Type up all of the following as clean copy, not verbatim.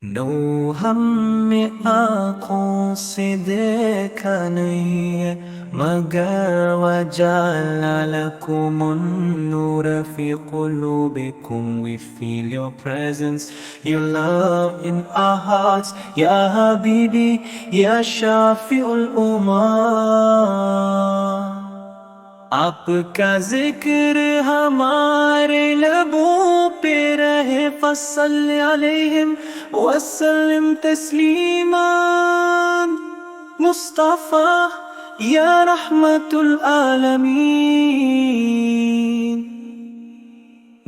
No हमने आँखों से देखा नहीं है, मगर वजअलना लकुमुन नूर फी क़ुलूबिकुम। We feel your presence, your love in our hearts, Ya Habibi, Ya Shafi'ul Ummah। आपका जिक्र हमारे लबों पे रहे, फसल्लि अलैहिम वसल्लिम तस्लीमा। मुस्तफा या रहमतुल आलमीन।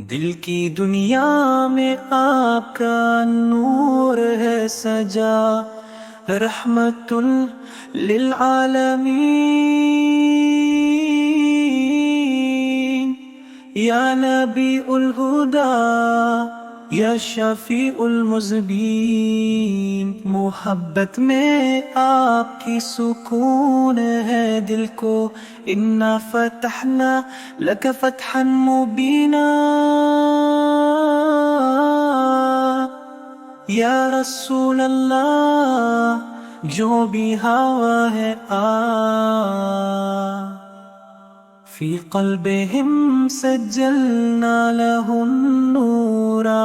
दिल की दुनिया में आपका नूर है सजा, रहमतुल लिल आलमीन। या नबी उल हुदा, या शफी उल मुज़नीबीन। मोहब्बत में आपकी सुकून है दिल को, इन्ना फतहना लक फतहन मुबीना। या रसूल अल्लाह, जो भी हवा है फी क़ल्बिहिम सज्जलना लहुन नूरा।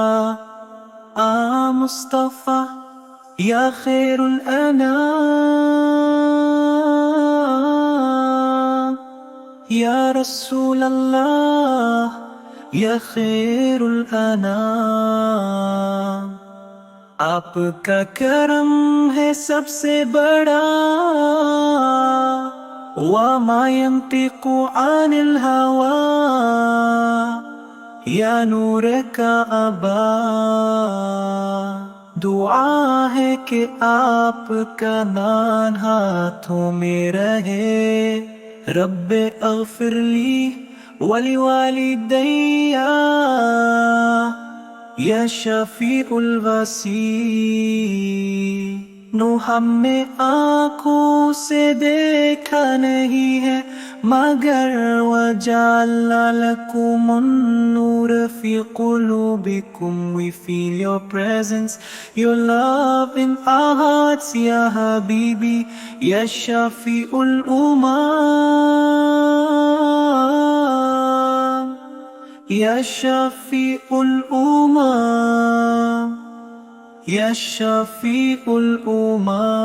मुस्तफा या खैरुल अनाम, या रसूल अल्लाह, या खैरुल अनाम। आपका करम है सबसे बड़ा, वमा यंतिकु अनिल हवा। या नूर का अबा, दुआ है कि आपका नाम हाथों में रहे। रब्बे अग़फ़िरली वली वालिदैया, या शफ़ीउल वसी। नो हमने आँखों से देखा नहीं है, मगर वजअलना लकुमुन नूर फी क़ुलूबिकुम। We feel your presence, your love in our hearts, Ya Habibi, Ya Shafi'ul Ummah, Ya Shafi'ul Ummah, Ya Shafi'ul Ummah।